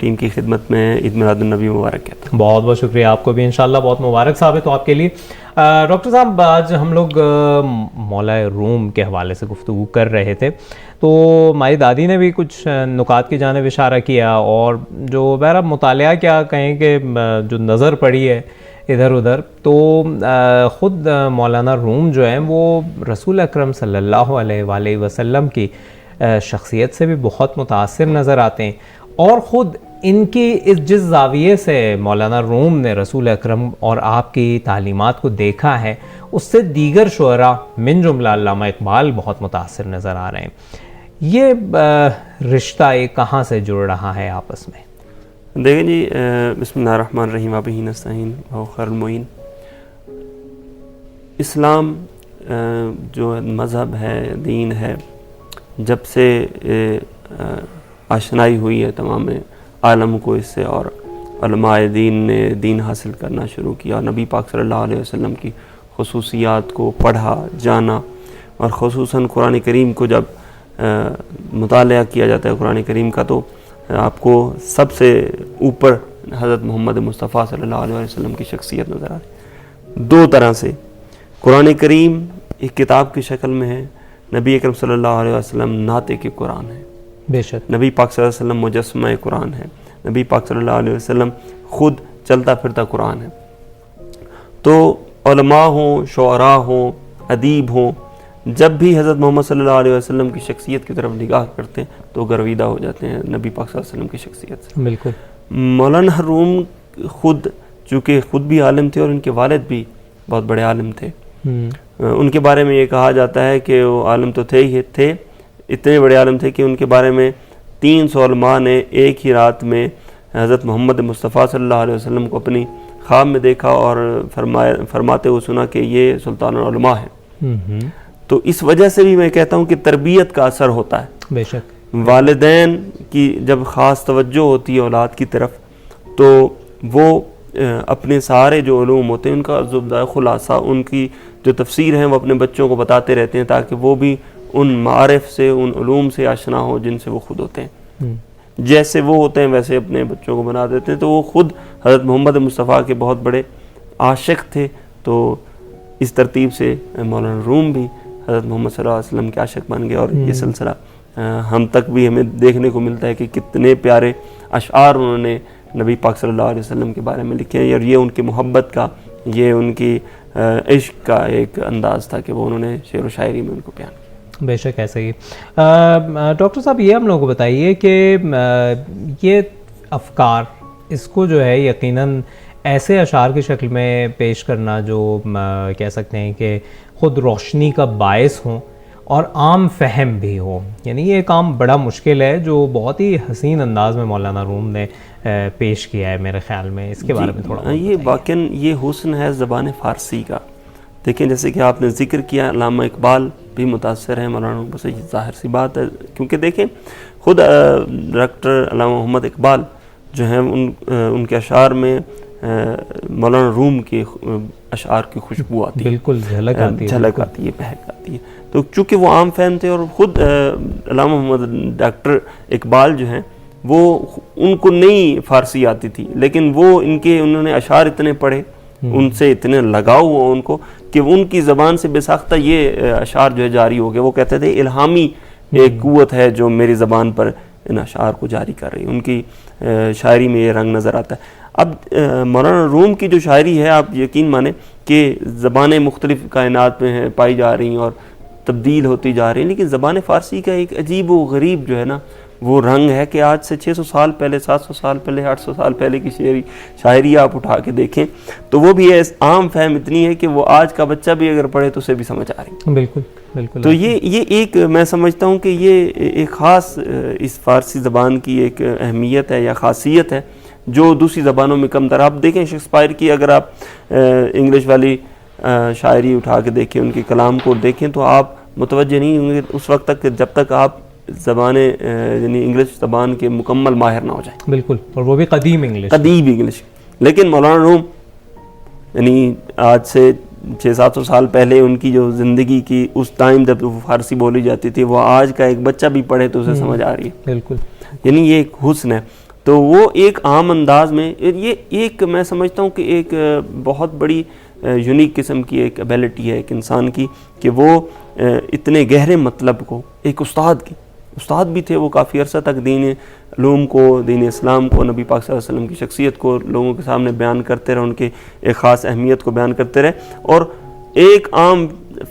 Team کی خدمت میں عید میلاد النبی مبارک کہتا ہوں. بہت بہت شکریہ آپ کو بھی، انشاءاللہ بہت مبارک ثابت ہو آپ کے لیے. ڈاکٹر صاحب آج ہم لوگ مولا روم کے حوالے سے گفتگو کر رہے تھے، تو ہماری دادی نے بھی کچھ نکات کی جانب اشارہ کیا، اور جو بہرحال مطالعہ کیا کہیں کہ جو نظر پڑی ہے ادھر ادھر، تو خود مولانا روم جو ہیں وہ رسول اکرم صلی اللہ علیہ وآلہ وسلم کی شخصیت سے بھی بہت متاثر نظر آتے ہیں، اور خود ان کی جس زاویے سے مولانا روم نے رسول اکرم اور آپ کی تعلیمات کو دیکھا ہے، اس سے دیگر شعراء من جملہ علامہ اقبال بہت متاثر نظر آ رہے ہیں. یہ رشتہ کہاں سے جڑ رہا ہے آپس میں؟ دیکھیں جی، بسم اللہ الرحمن الرحیم، وبہ نستعین وہو خیر المعین. اسلام جو مذہب ہے، دین ہے، جب سے آشنائی ہوئی ہے تمام عالم کو اس سے، اور علماء دین نے دین حاصل کرنا شروع کیا، اور نبی پاک صلی اللہ علیہ وسلم کی خصوصیات کو پڑھا جانا، اور خصوصاً قرآن کریم کو جب مطالعہ کیا جاتا ہے قرآن کریم کا، تو آپ کو سب سے اوپر حضرت محمد مصطفیٰ صلی اللہ علیہ وسلم کی شخصیت نظر آ رہی ہے. دو طرح سے قرآن کریم ایک کتاب کی شکل میں ہے، نبی اکرم صلی اللہ علیہ وسلم ناطق قرآن ہے، بے شک. نبی پاک صلی اللہ علیہ وسلم مجسمہ قرآن ہے، نبی پاک صلی اللہ علیہ وسلم خود چلتا پھرتا قرآن ہے. تو علماء ہوں، شعراء ہوں، ادیب ہوں، جب بھی حضرت محمد صلی اللہ علیہ وسلم کی شخصیت کی طرف نگاہ کرتے ہیں تو گرویدہ ہو جاتے ہیں نبی پاک صلی اللہ علیہ وسلم کی شخصیت سے. بالکل. مولانا روم خود چونکہ خود بھی عالم تھے، اور ان کے والد بھی بہت بڑے عالم تھے. ان کے بارے میں یہ کہا جاتا ہے کہ وہ عالم تو تھے ہی تھے، اتنے بڑے عالم تھے کہ ان کے بارے میں 300 علماء نے ایک ہی رات میں حضرت محمد مصطفیٰ صلی اللہ علیہ وسلم کو اپنی خواب میں دیکھا، اور فرماتے ہوئے سنا کہ یہ سلطان العلماء ہے. تو اس وجہ سے بھی میں کہتا ہوں کہ تربیت کا اثر ہوتا ہے. بے شک. والدین کی جب خاص توجہ ہوتی ہے اولاد کی طرف، تو وہ اپنے سارے جو علوم ہوتے ہیں ان کا زبدہ خلاصہ، ان کی جو تفسیر ہیں وہ اپنے بچوں کو بتاتے رہتے ہیں، تاکہ وہ بھی ان معارف سے، ان علوم سے آشنا ہو جن سے وہ خود ہوتے ہیں. جیسے وہ ہوتے ہیں ویسے اپنے بچوں کو بنا دیتے ہیں. تو وہ خود حضرت محمد مصطفیٰ کے بہت بڑے عاشق تھے. تو اس ترتیب سے مولانا روم بھی حضرت محمد صلی اللہ علیہ وسلم کے عاشق بن گئے، اور یہ سلسلہ ہم تک بھی ہمیں دیکھنے کو ملتا ہے کہ کتنے پیارے اشعار انہوں نے نبی پاک صلی اللہ علیہ وسلم کے بارے میں لکھے ہیں. اور یہ ان کی محبت کا، یہ ان کی عشق کا ایک انداز تھا کہ وہ انہوں نے شعر و شاعری میں ان کو بیان کیا. بے شک ایسے ہی. ڈاکٹر صاحب یہ ہم لوگوں کو بتائیے کہ یہ افکار، اس کو جو ہے یقیناً ایسے اشعار کی شکل میں پیش کرنا جو کہہ سکتے ہیں کہ خود روشنی کا باعث ہوں اور عام فہم بھی ہو، یعنی یہ کام بڑا مشکل ہے، جو بہت ہی حسین انداز میں مولانا روم نے پیش کیا ہے میرے خیال میں. اس کے بارے میں تھوڑا یہ واقعاً یہ حسن ہے زبان فارسی کا. دیکھیں جیسے کہ آپ نے ذکر کیا، علامہ اقبال بھی متاثر ہیں مولانا روم سے، ظاہر سی بات ہے، کیونکہ دیکھیں خود ڈاکٹر علامہ محمد اقبال جو ہیں ان کے اشعار میں مولانا روم کے اشعار کی خوشبو آتی ہے، بالکل جھلک آتی ہے، مہک آتی ہے. تو چونکہ وہ عام فہم تھے، اور خود علامہ محمد ڈاکٹر اقبال جو ہیں وہ ان کو نئی فارسی آتی تھی، لیکن وہ انہوں نے اشعار اتنے پڑھے، ان سے اتنے لگاؤ ہوا ان کو کہ ان کی زبان سے بے ساختہ یہ اشعار جو ہے جاری ہو گئے. وہ کہتے تھے الہامی ایک قوت ہے جو میری زبان پر ان اشعار کو جاری کر رہی ہے. ان کی شاعری میں یہ رنگ نظر آتا ہے. اب مولانا روم کی جو شاعری ہے، آپ یقین مانیں کہ زبانیں مختلف کائنات میں ہیں پائی جا رہی ہیں اور تبدیل ہوتی جا رہی ہیں، لیکن زبان فارسی کا ایک عجیب و غریب جو ہے نا وہ رنگ ہے کہ آج سے 600 سال پہلے، 700 سال پہلے، 800 سال پہلے کی شاعری آپ اٹھا کے دیکھیں تو وہ بھی عام فہم اتنی ہے کہ وہ آج کا بچہ بھی اگر پڑھے تو اسے بھی سمجھ آ رہی ہے. بالکل بالکل. تو یہ ایک میں سمجھتا ہوں کہ یہ ایک خاص اس فارسی زبان کی ایک اہمیت ہے یا خاصیت ہے جو دوسری زبانوں میں کم تر. آپ دیکھیں شیکسپیئر کی اگر آپ انگلش والی شاعری اٹھا کے دیکھیں، ان کے کلام کو دیکھیں تو آپ متوجہ نہیں ہوں گے اس وقت تک جب تک آپ یعنی انگلش زبان کے مکمل ماہر نہ ہو جائیں. بالکل، اور وہ بھی قدیم انگلش. لیکن مولانا روم یعنی آج سے 600-700 سال پہلے ان کی جو زندگی کی اس ٹائم جب فارسی بولی جاتی تھی وہ آج کا ایک بچہ بھی پڑھے تو اسے سمجھ آ رہی ہے. بالکل. یعنی یہ ایک حسن ہے. تو وہ ایک عام انداز میں یہ ایک میں سمجھتا ہوں کہ ایک بہت بڑی یونیک قسم کی ایک ایبیلٹی ہے ایک انسان کی کہ وہ اتنے گہرے مطلب کو ایک استاد بھی تھے وہ کافی عرصہ تک دین علوم کو دین اسلام کو نبی پاک صلی اللہ علیہ وسلم کی شخصیت کو لوگوں کے سامنے بیان کرتے رہے ان کے ایک خاص اہمیت کو بیان کرتے رہے اور ایک عام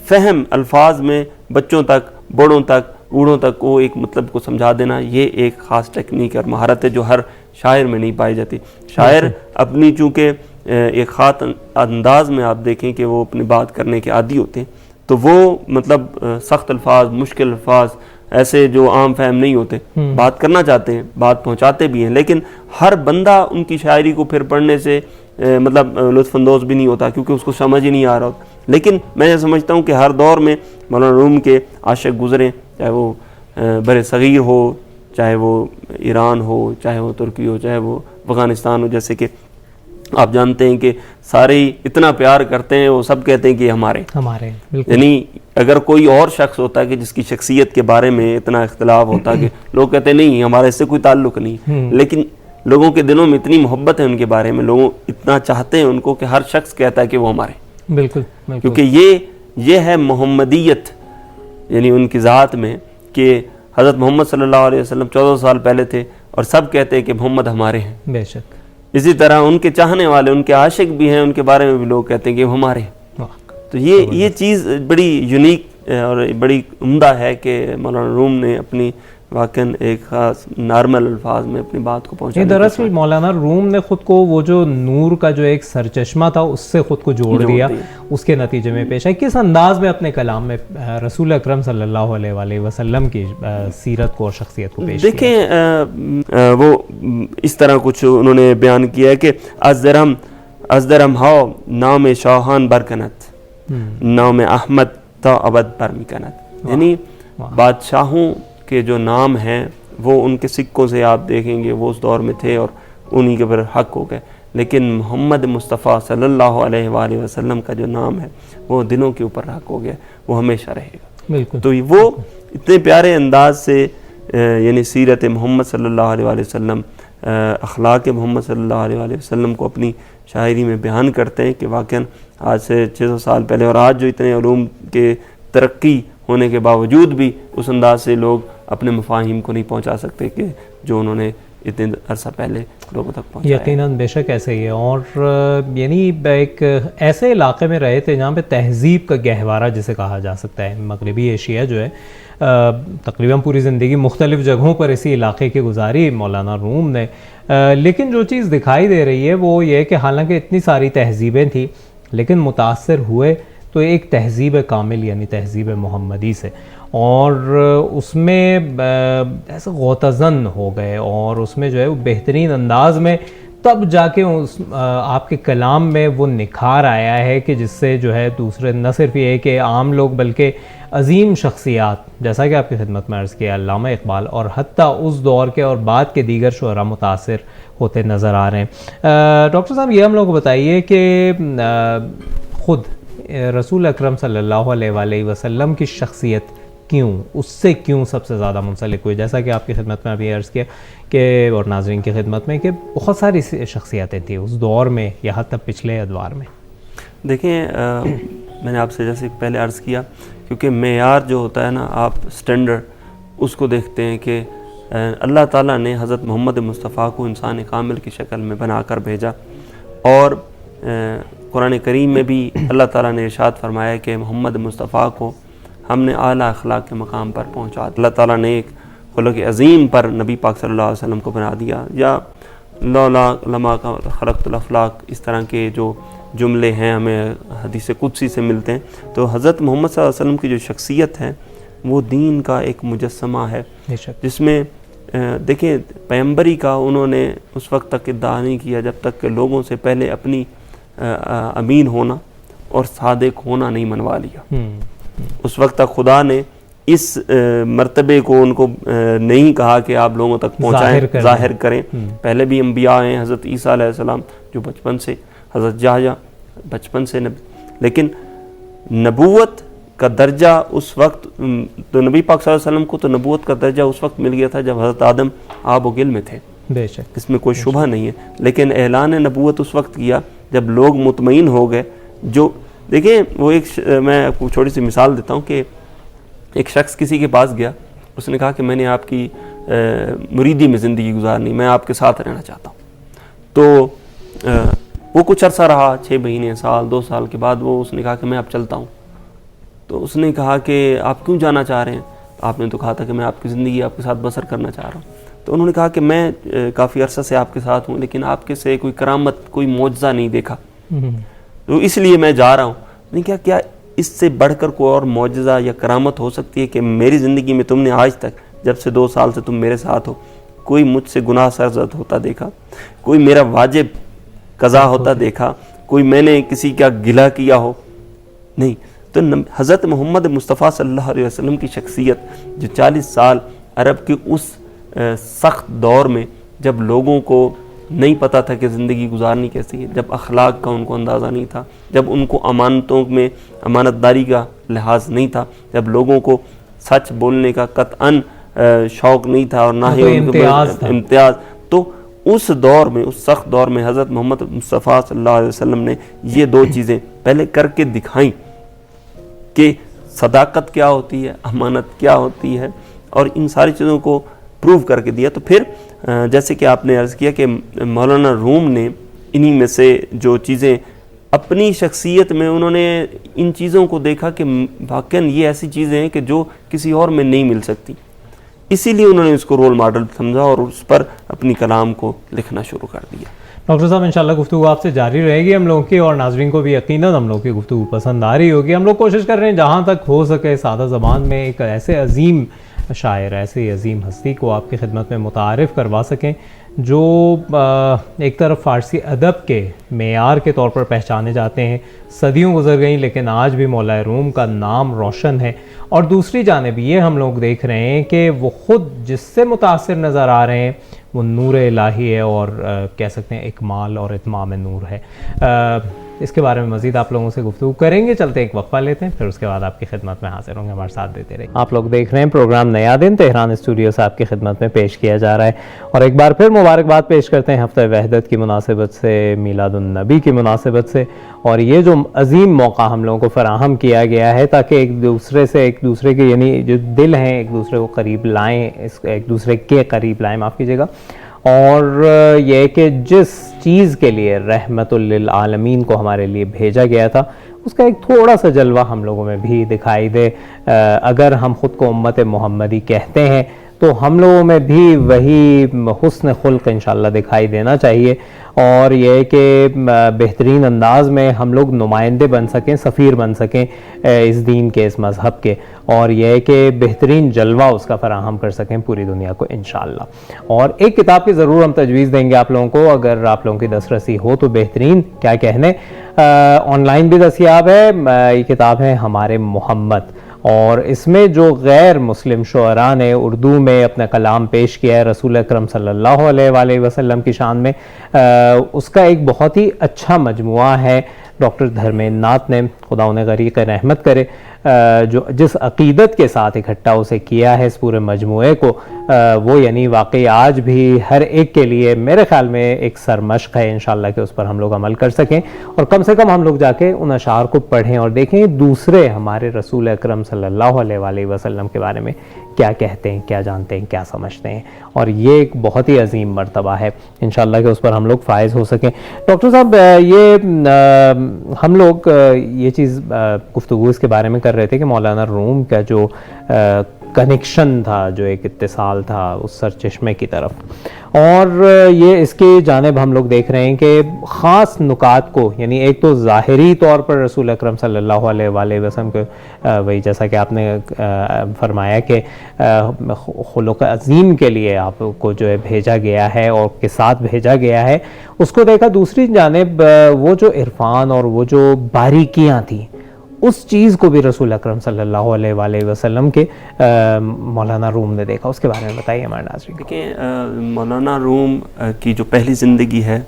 فہم الفاظ میں بچوں تک بڑوں تک بوڑھوں تک وہ ایک مطلب کو سمجھا دینا یہ ایک خاص ٹیکنیک اور مہارت ہے جو ہر شاعر میں نہیں پائی جاتی. شاعر اپنی چونکہ ایک خاص انداز میں آپ دیکھیں کہ وہ اپنی بات کرنے کے عادی ہوتے ہیں تو وہ مطلب سخت الفاظ مشکل الفاظ ایسے جو عام فہم نہیں ہوتے بات کرنا چاہتے ہیں بات پہنچاتے بھی ہیں لیکن ہر بندہ ان کی شاعری کو پھر پڑھنے سے مطلب لطف اندوز بھی نہیں ہوتا کیونکہ اس کو سمجھ ہی نہیں آ رہا ہوتا. لیکن میں یہ سمجھتا ہوں کہ ہر دور میں مولانا روم کے عاشق گزرے چاہے وہ بر صغیر ہو چاہے وہ ایران ہو چاہے وہ ترکی ہو چاہے وہ افغانستان ہو جیسے کہ آپ جانتے ہیں کہ سارے ہی اتنا پیار کرتے ہیں وہ سب کہتے ہیں کہ ہمارے یعنی اگر کوئی اور شخص ہوتا ہے کہ جس کی شخصیت کے بارے میں اتنا اختلاف ہوتا کہ لوگ کہتے ہیں نہیں ہمارے اس سے کوئی تعلق نہیں لیکن لوگوں کے دلوں میں اتنی محبت ہے ان کے بارے میں لوگ اتنا چاہتے ہیں ان کو کہ ہر شخص کہتا ہے کہ وہ ہمارے بالکل کیونکہ یہ ہے محمدیت یعنی ان کی ذات میں کہ حضرت محمد صلی اللہ علیہ وسلم 14 سال پہلے تھے اور سب کہتے ہیں کہ محمد ہمارے ہیں. بے شک اسی طرح ان کے چاہنے والے ان کے عاشق بھی ہیں ان کے بارے میں بھی لوگ کہتے ہیں کہ وہ ہمارے ہیں. تو یہ چیز بڑی یونیک اور بڑی عمدہ ہے کہ مولانا روم نے اپنی واقعاً ایک خاص نارمل الفاظ میں اپنی بات کو پہنچایا. دراصل مولانا روم نے خود کو وہ جو نور کا جو ایک سرچشمہ تھا اس سے خود کو جوڑ دیا اس کے نتیجے میں پیش ہے. کس انداز میں اپنے کلام میں رسول اکرم صلی اللہ علیہ وسلم کی سیرت کو اور شخصیت کو پیش دیکھیں وہ اس طرح کچھ انہوں نے بیان کیا ہے کہ از درم ہاؤ نام شاہان برکنت نام احمد تا ابد پر مکنت یعنی بادشاہوں کے جو نام ہیں وہ ان کے سکوں سے آپ دیکھیں گے وہ اس دور میں تھے اور انہی کے پر حق ہو گئے لیکن محمد مصطفیٰ صلی اللہ علیہ وآلہ وسلم کا جو نام ہے وہ دلوں کے اوپر حق ہو گیا وہ ہمیشہ رہے گا. بالکل. تو وہ اتنے پیارے انداز سے یعنی سیرت محمد صلی اللہ علیہ وآلہ وسلم اخلاق محمد صلی اللہ علیہ وآلہ وسلم کو اپنی شاعری میں بیان کرتے ہیں کہ واقعاً آج سے 600 سال پہلے اور آج جو اتنے علوم کے ترقی ہونے کے باوجود بھی اس انداز سے لوگ اپنے مفاہیم کو نہیں پہنچا سکتے کہ جو انہوں نے اتنے عرصہ پہلے لوگوں تک پہنچایا. یقیناً بے شک ایسے ہی ہے اور یعنی ایک ایسے علاقے میں رہے تھے جہاں پہ تہذیب کا گہوارہ جسے کہا جا سکتا ہے. مغربی ایشیا جو ہے تقریباً پوری زندگی مختلف جگہوں پر اسی علاقے کی گزاری مولانا روم نے لیکن جو چیز دکھائی دے رہی ہے وہ یہ کہ حالانکہ اتنی ساری تہذیبیں تھیں لیکن متاثر ہوئے تو ایک تہذیب کامل یعنی تہذیب محمدی سے اور اس میں ایسے غوطہ-زن ہو گئے اور اس میں جو ہے وہ بہترین انداز میں تب جا کے آپ کے کلام میں وہ نکھار آیا ہے کہ جس سے جو ہے دوسرے نہ صرف یہ کہ عام لوگ بلکہ عظیم شخصیات جیسا کہ آپ کی خدمت میں عرض کیا علامہ اقبال اور حتیٰ اس دور کے اور بعد کے دیگر شعراء متاثر ہوتے نظر آ رہے ہیں. ڈاکٹر صاحب یہ ہم لوگ کو بتائیے کہ خود رسول اکرم صلی اللہ علیہ وسلم کی شخصیت کیوں اس سے کیوں سب سے زیادہ منسلک ہوئی جیسا کہ آپ کی خدمت میں ابھی عرض کیا کہ اور ناظرین کی خدمت میں کہ بہت ساری شخصیتیں تھیں اس دور میں یا حتی پچھلے ادوار میں. دیکھیں میں نے آپ سے جیسے پہلے عرض کیا کیونکہ معیار جو ہوتا ہے نا آپ سٹینڈرڈ اس کو دیکھتے ہیں کہ اللہ تعالیٰ نے حضرت محمد مصطفیٰ کو انسان کامل کی شکل میں بنا کر بھیجا اور قرآن کریم میں بھی اللہ تعالیٰ نے ارشاد فرمایا کہ محمد مصطفیٰ کو ہم نے اعلیٰ اخلاق کے مقام پر پہنچا. اللہ تعالیٰ نے ایک خلق عظیم پر نبی پاک صلی اللہ علیہ وسلم کو بنا دیا یا لولا لما خلقت الافلاق اس طرح کے جو جملے ہیں ہمیں حدیث قدسی سے ملتے ہیں. تو حضرت محمد صلی اللہ علیہ وسلم کی جو شخصیت ہے وہ دین کا ایک مجسمہ ہے جس میں دیکھیں پیغمبری کا انہوں نے اس وقت تک ادعا نہیں کیا جب تک کہ لوگوں سے پہلے اپنی امین ہونا اور صادق ہونا نہیں منوا لیا. اس وقت تک خدا نے اس مرتبے کو ان کو نہیں کہا کہ آپ لوگوں تک پہنچائیں ظاہر کریں. پہلے بھی انبیاء ہیں حضرت عیسیٰ علیہ السلام جو بچپن سے حضرت یحییٰ بچپن سے لیکن نبوت کا درجہ اس وقت تو نبی پاک صلی اللہ علیہ وسلم کو تو نبوت کا درجہ اس وقت مل گیا تھا جب حضرت آدم آب و گل میں تھے بے شک اس میں کوئی شبہ نہیں ہے. لیکن اعلان نبوت اس وقت کیا جب لوگ مطمئن ہو گئے. جو دیکھیں وہ میں آپ کو چھوٹی سی مثال دیتا ہوں کہ ایک شخص کسی کے پاس گیا, اس نے کہا کہ میں نے آپ کی مریدی میں زندگی گزارنی, میں آپ کے ساتھ رہنا چاہتا ہوں. تو وہ کچھ عرصہ رہا, 6 مہینے, سال, 2 سال کے بعد اس نے کہا کہ میں اب چلتا ہوں. تو اس نے کہا کہ آپ کیوں جانا چاہ رہے ہیں؟ آپ نے تو کہا تھا کہ میں آپ کی زندگی آپ کے ساتھ بسر کرنا چاہ رہا ہوں. تو انہوں نے کہا کہ میں کافی عرصہ سے آپ کے ساتھ ہوں, لیکن آپ کے سے کوئی کرامت, کوئی معجزہ نہیں دیکھا, تو اس لیے میں جا رہا ہوں. نہیں کیا اس سے بڑھ کر کوئی اور معجزہ یا کرامت ہو سکتی ہے کہ میری زندگی میں تم نے آج تک, جب سے 2 سال سے تم میرے ساتھ ہو, کوئی مجھ سے گناہ سرزد ہوتا دیکھا, کوئی میرا واجب قضا ہوتا دیکھا, کوئی میں نے کسی کا گلہ کیا ہو؟ نہیں. تو حضرت محمد مصطفیٰ صلی اللہ علیہ وسلم کی شخصیت جو 40 سال عرب کے اس سخت دور میں, جب لوگوں کو نہیں پتہ تھا کہ زندگی گزارنی کیسی ہے, جب اخلاق کا ان کو اندازہ نہیں تھا, جب ان کو امانتوں میں امانت داری کا لحاظ نہیں تھا, جب لوگوں کو سچ بولنے کا قطعاً شوق نہیں تھا اور نہ ہی امتیاز, تو اس دور میں, اس سخت دور میں حضرت محمد مصطفیٰ صلی اللہ علیہ وسلم نے یہ 2 چیزیں پہلے کر کے دکھائیں کہ صداقت کیا ہوتی ہے, امانت کیا ہوتی ہے, اور ان ساری چیزوں کو پروو کر کے دیا. تو پھر جیسے کہ آپ نے عرض کیا کہ مولانا روم نے انہی میں سے جو چیزیں اپنی شخصیت میں انہوں نے ان چیزوں کو دیکھا کہ واقعاً یہ ایسی چیزیں ہیں کہ جو کسی اور میں نہیں مل سکتی, اسی لیے انہوں نے اس کو رول ماڈل سمجھا اور اس پر اپنی کلام کو لکھنا شروع کر دیا. ڈاکٹر صاحب انشاءاللہ گفتگو آپ سے جاری رہے گی ہم لوگوں کی, اور ناظرین کو بھی یقیناً ہم لوگ کی گفتگو پسند آ رہی ہوگی. ہم لوگ کوشش کر رہے ہیں جہاں تک ہو سکے سادہ زبان میں ایک ایسے عظیم شاعر, ایسی عظیم ہستی کو آپ کی خدمت میں متعارف کروا سکیں جو ایک طرف فارسی ادب کے معیار کے طور پر پہچانے جاتے ہیں, صدیوں گزر گئیں لیکن آج بھی مولا روم کا نام روشن ہے. اور دوسری جانب یہ ہم لوگ دیکھ رہے ہیں کہ وہ خود جس سے متاثر نظر آ رہے ہیں وہ نور الہی ہے, اور کہہ سکتے ہیں اکمال اور اتمام نور ہے. اس کے بارے میں مزید آپ لوگوں سے گفتگو کریں گے. چلتے ایک وقفہ لیتے ہیں, پھر اس کے بعد آپ کی خدمت میں حاضر ہوں گے. ہمارے ساتھ دیتے رہیے. آپ لوگ دیکھ رہے ہیں پروگرام نیا دن, تہران اسٹوڈیو سے آپ کی خدمت میں پیش کیا جا رہا ہے, اور ایک بار پھر مبارکباد پیش کرتے ہیں ہفتہ وحدت کی مناسبت سے, میلاد النبی کی مناسبت سے, اور یہ جو عظیم موقع ہم لوگوں کو فراہم کیا گیا ہے تاکہ ایک دوسرے کے یعنی جو دل ہیں ایک دوسرے کو قریب لائیں, ایک دوسرے کے قریب لائیں, معاف کیجیے گا. اور یہ کہ جس چیز کے لیے رحمت للعالمین کو ہمارے لیے بھیجا گیا تھا اس کا ایک تھوڑا سا جلوہ ہم لوگوں میں بھی دکھائی دے. اگر ہم خود کو امت محمدی کہتے ہیں تو ہم لوگوں میں بھی وہی حسن خلق انشاءاللہ دکھائی دینا چاہیے, اور یہ کہ بہترین انداز میں ہم لوگ نمائندے بن سکیں, سفیر بن سکیں اس دین کے, اس مذہب کے, اور یہ کہ بہترین جلوہ اس کا فراہم کر سکیں پوری دنیا کو انشاءاللہ. اور ایک کتاب کی ضرور ہم تجویز دیں گے آپ لوگوں کو, اگر آپ لوگوں کی دسترسی ہو تو بہترین, کیا کہنے, آن لائن بھی دستیاب ہے. یہ کتاب ہے ہمارے محمد, اور اس میں جو غیر مسلم شعراء نے اردو میں اپنا کلام پیش کیا ہے رسول اکرم صلی اللہ علیہ وآلہ وسلم کی شان میں, اس کا ایک بہت ہی اچھا مجموعہ ہے. ڈاکٹر دھرمیندر ناتھ نے, خدا انہیں غریق رحمت کرے, جو جس عقیدت کے ساتھ اکٹھا اسے کیا ہے اس پورے مجموعے کو, وہ یعنی واقعی آج بھی ہر ایک کے لیے میرے خیال میں ایک سرمشق ہے انشاءاللہ کہ اس پر ہم لوگ عمل کر سکیں, اور کم سے کم ہم لوگ جا کے ان اشعار کو پڑھیں اور دیکھیں دوسرے ہمارے رسول اکرم صلی اللہ علیہ وآلہ وسلم کے بارے میں کیا کہتے ہیں, کیا جانتے ہیں, کیا سمجھتے ہیں. اور یہ ایک بہت ہی عظیم مرتبہ ہے انشاءاللہ کہ اس پر ہم لوگ فائز ہو سکیں. ڈاکٹر صاحب یہ ہم لوگ یہ چیز گفتگو اس کے بارے میں کر رہے تھے کہ مولانا روم کا جو کنیکشن تھا, جو ایک اتصال تھا اس سرچشمے کی طرف, اور یہ اس کی جانب ہم لوگ دیکھ رہے ہیں کہ خاص نکات کو, یعنی ایک تو ظاہری طور پر رسول اکرم صلی اللہ علیہ وآلہ وسلم کے وہی جیسا کہ آپ نے فرمایا کہ خلق عظیم کے لیے آپ کو جو ہے بھیجا گیا ہے اور کے ساتھ بھیجا گیا ہے, اس کو دیکھا. دوسری جانب وہ جو عرفان اور وہ جو باریکیاں تھیں اس چیز کو بھی رسول اکرم صلی اللہ علیہ وآلہ وسلم کے مولانا روم نے دیکھا. اس کے بارے میں بتائیے ہمارے ناظرین. دیکھیں مولانا روم کی جو پہلی زندگی ہے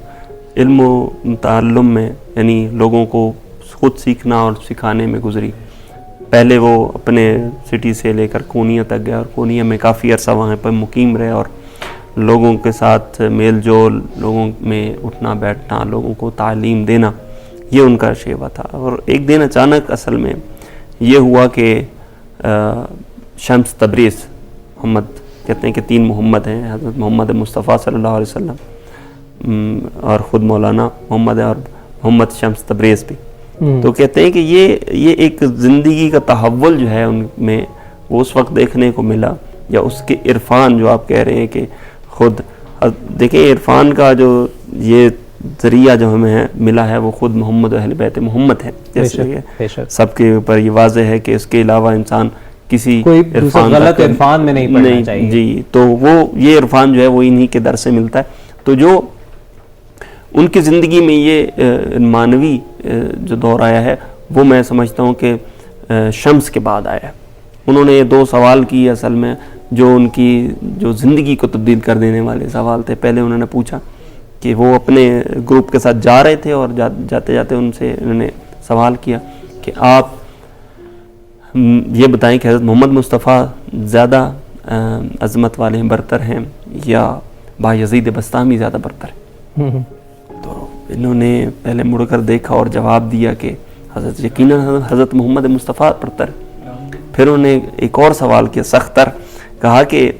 علم و تعلم میں, یعنی لوگوں کو خود سیکھنا اور سکھانے میں گزری. پہلے وہ اپنے سٹی سے لے کر کونیا تک گیا, اور کونیا میں کافی عرصہ وہاں پر مقیم رہے, اور لوگوں کے ساتھ میل جول، لوگوں میں اٹھنا بیٹھنا، لوگوں کو تعلیم دینا، یہ ان کا شیوا تھا۔ اور ایک دن اچانک اصل میں یہ ہوا کہ شمس تبریز، محمد کہتے ہیں کہ 3 محمد ہیں، حضرت محمد مصطفیٰ صلی اللہ علیہ وسلم اور خود مولانا محمد اور محمد شمس تبریز بھی، تو کہتے ہیں کہ یہ ایک زندگی کا تحول جو ہے ان میں وہ اس وقت دیکھنے کو ملا، یا اس کے عرفان جو آپ کہہ رہے ہیں کہ خود دیکھیں عرفان کا جو یہ ذریعہ جو ہمیں ملا ہے وہ خود محمد و اہل بیت محمد ہے، جیسے کہ سب کے اوپر یہ واضح ہے کہ اس کے علاوہ انسان کسی غلط عرفان میں نہیں پڑنا چاہیے۔ جی، تو وہ یہ عرفان جو ہے وہ انہی کے در سے ملتا ہے۔ تو جو ان کی زندگی میں یہ معنوی جو دور آیا ہے وہ میں سمجھتا ہوں کہ شمس کے بعد آیا ہے۔ انہوں نے 2 سوال کیے اصل میں جو ان کی جو زندگی کو تبدیل کر دینے والے سوال تھے۔ پہلے انہوں نے پوچھا کہ وہ اپنے گروپ کے ساتھ جا رہے تھے اور جاتے جاتے ان سے انہوں نے سوال کیا کہ آپ یہ بتائیں کہ حضرت محمد مصطفیٰ زیادہ عظمت والے برتر ہیں یا بایزید بستامی زیادہ برتر ہیں؟ تو انہوں نے پہلے مڑ کر دیکھا اور جواب دیا کہ حضرت یقیناً حضرت محمد مصطفیٰ برتر۔ پھر انہوں نے ایک اور سوال کیا سخت تر، کہا کہ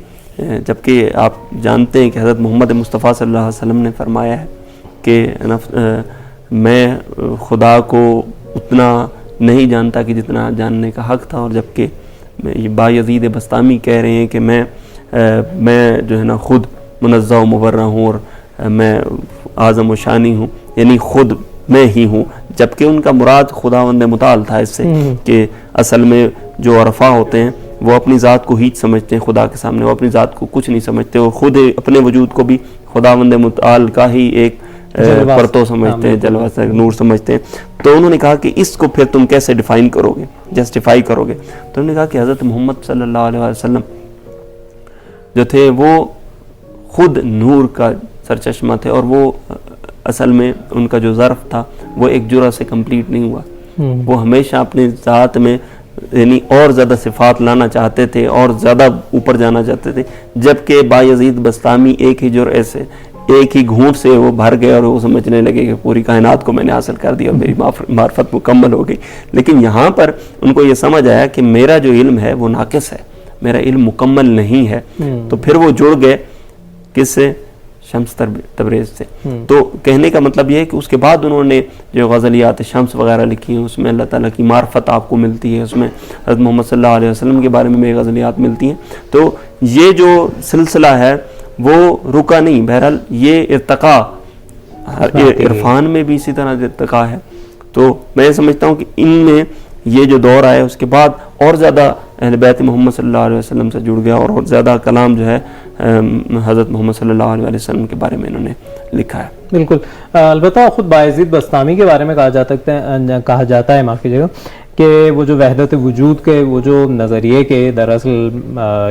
جبکہ آپ جانتے ہیں کہ حضرت محمد مصطفیٰ صلی اللہ علیہ وسلم نے فرمایا ہے کہ میں خدا کو اتنا نہیں جانتا کہ جتنا جاننے کا حق تھا، اور جبکہ یہ بایزید بستامی کہہ رہے ہیں کہ میں جو ہے نا خود منزہ و مبرہ ہوں اور میں اعظم و شانی ہوں، یعنی خود میں ہی ہوں، جبکہ ان کا مراد خداوند متعال تھا اس سے کہ اصل میں جو عرفاء ہوتے ہیں وہ اپنی ذات کو ہیچ سمجھتے ہیں خدا کے سامنے، وہ اپنی ذات کو کچھ نہیں سمجھتے، وہ خود اپنے وجود کو بھی خداوند متعال کا ہی ایک پرتو سمجھتے ہیں، جلوہ سے نور سمجھتے ہیں۔ تو انہوں نے کہا کہ اس کو پھر تم کیسے ڈیفائن کرو گے، جسٹیفائی کرو گے؟ تو انہوں نے کہا کہ حضرت محمد صلی اللہ علیہ وسلم جو تھے وہ خود نور کا سرچشمہ تھے، اور وہ اصل میں ان کا جو ظرف تھا وہ ایک جرعہ سے کمپلیٹ نہیں ہوا۔ وہ ہمیشہ اپنی ذات میں یعنی اور زیادہ صفات لانا چاہتے تھے اور زیادہ اوپر جانا چاہتے تھے، جبکہ بایزید بستامی ایک ہی جرعے سے ایک ہی گھونٹ سے وہ بھر گئے اور وہ سمجھنے لگے کہ پوری کائنات کو میں نے حاصل کر دیا اور میری معرفت مکمل ہو گئی۔ لیکن یہاں پر ان کو یہ سمجھ آیا کہ میرا جو علم ہے وہ ناقص ہے، میرا علم مکمل نہیں ہے، تو پھر وہ جڑ گئے کس سے؟ شمس تبریز سے۔ تو کہنے کا مطلب یہ ہے کہ اس کے بعد انہوں نے جو غزلیات شمس وغیرہ لکھی ہیں اس میں اللہ تعالیٰ کی معرفت آپ کو ملتی ہے، اس میں حضرت محمد صلی اللہ علیہ وسلم کے بارے میں غزلیات ملتی ہیں۔ تو یہ جو سلسلہ ہے وہ رکا نہیں، بہرحال یہ ارتقاء عرفان میں بھی اسی طرح ارتقاء ہے۔ تو میں سمجھتا ہوں کہ ان میں یہ جو دور آیا اس کے بعد اور زیادہ اہل بیت محمد صلی اللہ علیہ وسلم سے جڑ گیا، اور زیادہ کلام جو ہے حضرت محمد صلی اللہ علیہ وسلم کے بارے میں انہوں نے لکھا ہے۔ بالکل، البتہ خود بایزید بستامی کے بارے میں کہا جاتا ہے معاف کیجیے گا کہ وہ جو وحدت وجود کے وہ جو نظریے کے دراصل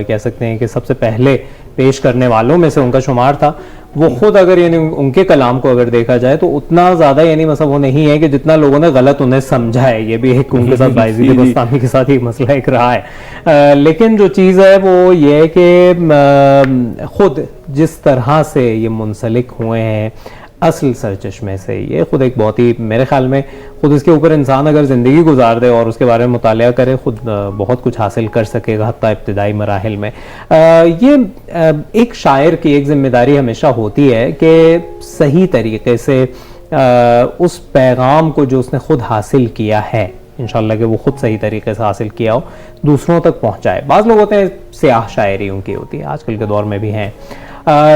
کہہ سکتے ہیں کہ سب سے پہلے پیش کرنے والوں میں سے ان کا شمار تھا، وہ خود اگر یعنی ان کے کلام کو اگر دیکھا جائے تو اتنا زیادہ یعنی مطلب وہ نہیں ہے کہ جتنا لوگوں نے غلط انہیں سمجھا ہے۔ یہ بھی ایک ان کے ساتھ بایزید بستامی کے ساتھ ایک مسئلہ ایک رہا ہے، لیکن جو چیز ہے وہ یہ ہے کہ خود جس طرح سے یہ منسلک ہوئے ہیں اصل سرچشمے سے، یہ خود ایک بہت ہی میرے خیال میں خود اس کے اوپر انسان اگر زندگی گزار دے اور اس کے بارے میں مطالعہ کرے خود بہت کچھ حاصل کر سکے گا، حتیٰ ابتدائی مراحل میں۔ یہ ایک شاعر کی ایک ذمہ داری ہمیشہ ہوتی ہے کہ صحیح طریقے سے اس پیغام کو جو اس نے خود حاصل کیا ہے انشاءاللہ کہ وہ خود صحیح طریقے سے حاصل کیا ہو، دوسروں تک پہنچائے۔ بعض لوگ ہوتے ہیں سیاہ شاعری ان کی ہوتی ہے، آج کل کے دور میں بھی ہیں،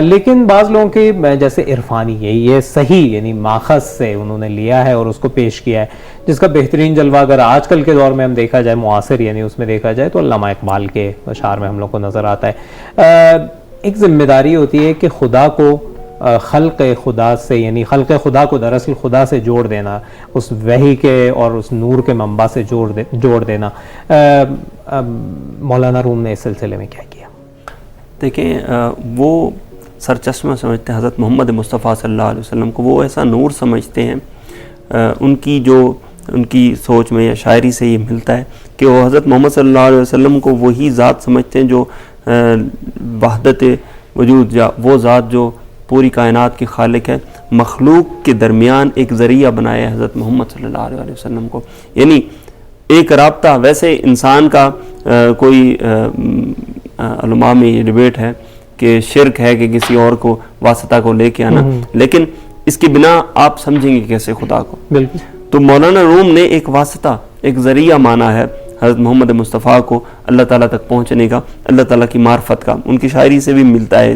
لیکن بعض لوگوں کی جیسے عرفانی یہ صحیح یعنی ماخذ سے انہوں نے لیا ہے اور اس کو پیش کیا ہے، جس کا بہترین جلوہ اگر آج کل کے دور میں ہم دیکھا جائے معاصر یعنی اس میں دیکھا جائے تو علامہ اقبال کے اشعار میں ہم لوگ کو نظر آتا ہے۔ ایک ذمہ داری ہوتی ہے کہ خدا کو خلق خدا سے یعنی خلق خدا کو دراصل خدا سے جوڑ دینا، اس وحی کے اور اس نور کے منبع سے جوڑ دینا۔ مولانا روم نے اس سلسلے میں کیا کیا؟ دیکھیں وہ سرچشمہ سمجھتے ہیں حضرت محمد مصطفیٰ صلی اللہ علیہ وسلم کو، وہ ایسا نور سمجھتے ہیں، ان کی سوچ میں یا شاعری سے یہ ملتا ہے کہ وہ حضرت محمد صلی اللہ علیہ وسلم کو وہی ذات سمجھتے ہیں جو وحدت وجود یا وہ ذات جو پوری کائنات کی خالق ہے، مخلوق کے درمیان ایک ذریعہ بنایا ہے حضرت محمد صلی اللہ علیہ وسلم کو. یعنی ایک رابطہ، ویسے انسان کا کوئی علماء میں یہ ڈیبیٹ ہے کہ شرک ہے کہ کسی اور کو واسطہ کو لے کے آنا، لیکن اس کی بنا آپ سمجھیں گے کیسے خدا کو. بالکل. تو مولانا روم نے ایک واسطہ، ایک ذریعہ مانا ہے حضرت محمد مصطفیٰ کو اللہ تعالیٰ تک پہنچنے کا، اللہ تعالیٰ کی معرفت کا. ان کی شاعری سے بھی ملتا ہے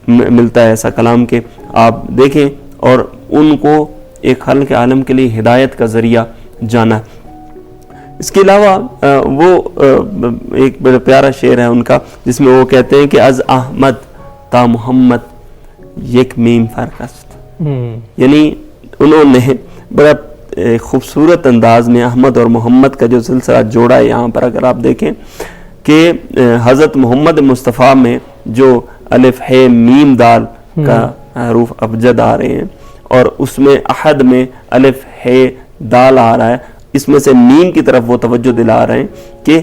ملتا ہے ایسا کلام کہ آپ دیکھیں، اور ان کو ایک خلق عالم کے لیے ہدایت کا ذریعہ جانا. اس کے علاوہ وہ ایک بڑا پیارا شعر ہے ان کا جس میں وہ کہتے ہیں کہ از احمد تا محمد یک میم فرق است. یعنی انہوں نے بڑا خوبصورت انداز میں احمد اور محمد کا جو سلسلہ جوڑا ہے یہاں پر. اگر آپ دیکھیں کہ حضرت محمد مصطفیٰ میں جو الف ہے میم دال کا حروف ابجد آ رہے ہیں، اور اس میں احد میں الف ہے دال آ رہا ہے، اس میں سے میم کی طرف وہ توجہ دلا رہے ہیں کہ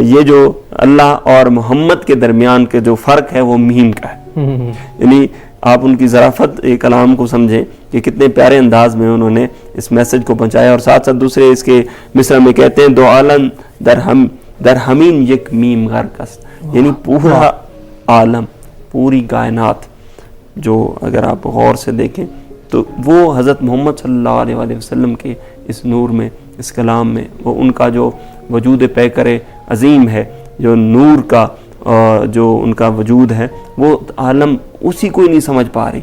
یہ جو اللہ اور محمد کے درمیان کے جو فرق ہے وہ میم کا ہے. یعنی آپ ان کی ظرافت کلام کو سمجھیں کہ کتنے پیارے انداز میں انہوں نے اس میسج کو پہنچایا. اور ساتھ ساتھ دوسرے اس کے مصرع میں کہتے ہیں دو عالم درہمین یک میم غرق است. یعنی پورا عالم، پوری کائنات جو اگر آپ غور سے دیکھیں تو وہ حضرت محمد صلی اللہ علیہ وآلہ وسلم کے اس نور میں، اس کلام میں، وہ ان کا جو وجود پیکر عظیم ہے، جو نور کا جو ان کا وجود ہے، وہ عالم اسی کو ہی نہیں سمجھ پا رہی.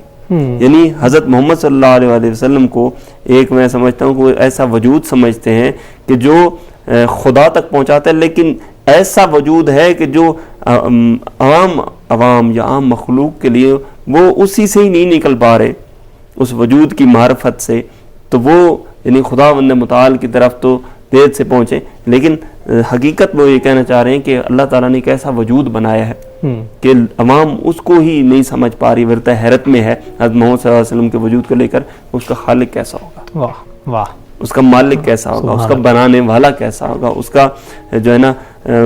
یعنی حضرت محمد صلی اللہ علیہ وآلہ وسلم کو ایک میں سمجھتا ہوں کہ ایسا وجود سمجھتے ہیں کہ جو خدا تک پہنچاتا ہے، لیکن ایسا وجود ہے کہ جو عوام یا عام مخلوق کے لیے وہ اسی سے ہی نہیں نکل پا رہے، اس وجود کی معرفت سے. تو وہ یعنی خداوند متعال کی طرف تو دیر سے پہنچے، لیکن حقیقت وہ یہ کہنا چاہ رہے ہیں کہ اللہ تعالیٰ نے ایک ایسا وجود بنایا ہے کہ عوام اس کو ہی نہیں سمجھ پا رہی، ورتہ حیرت میں ہے حضرت محمد صلی اللہ علیہ وسلم کے وجود کو لے کر. اس کا خالق کیسا ہوگا، واہ واہ، اس کا مالک کیسا ہوگا، اس کا بنانے والا کیسا ہوگا، اس کا جو ہے نا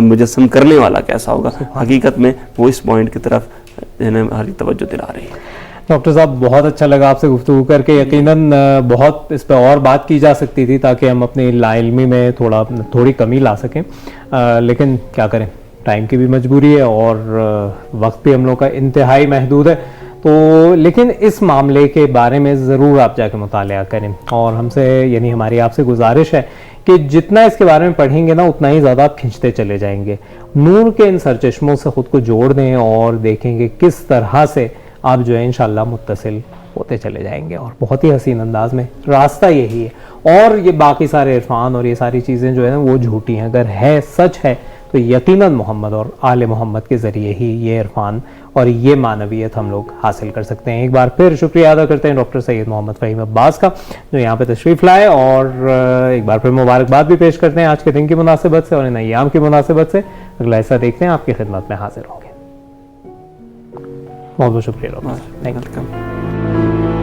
مجسم کرنے والا کیسا ہوگا. حقیقت میں وہ اس پوائنٹ کی طرف ہماری توجہ دلا رہی ہے. ڈاکٹر صاحب بہت اچھا لگا آپ سے گفتگو کر کے. یقیناً بہت اس پہ اور بات کی جا سکتی تھی تاکہ ہم اپنی لا علمی میں تھوڑی کمی لا سکیں، لیکن کیا کریں، ٹائم کی بھی مجبوری ہے اور وقت بھی ہم لوگ کا انتہائی محدود ہے. تو لیکن اس معاملے کے بارے میں ضرور آپ جا کے مطالعہ کریں، اور ہم سے یعنی ہماری آپ سے گزارش ہے کہ جتنا اس کے بارے میں پڑھیں گے نا اتنا ہی زیادہ آپ کھنچتے چلے جائیں گے. نور کے ان سرچشموں سے خود کو جوڑ دیں اور دیکھیں گے کس طرح سے آپ جو ہے انشاءاللہ متصل ہوتے چلے جائیں گے. اور بہت ہی حسین انداز میں راستہ یہی ہے، اور یہ باقی سارے عرفان اور یہ ساری چیزیں جو ہے نا وہ جھوٹی ہیں. اگر ہے سچ ہے تو یقیناً محمد اور آل محمد کے ذریعے ہی یہ عرفان اور یہ معنویت ہم لوگ حاصل کر سکتے ہیں. ایک بار پھر شکریہ ادا کرتے ہیں ڈاکٹر سید محمد فہیم عباس کا جو یہاں پہ تشریف لائے، اور ایک بار پھر مبارکباد بھی پیش کرتے ہیں آج کے دن کی مناسبت سے اور ان ایام کی مناسبت سے. اگلا حصہ دیکھتے ہیں، آپ کی خدمت میں حاضر ہوں گے. بہت بہت شکریہ ڈاکٹر.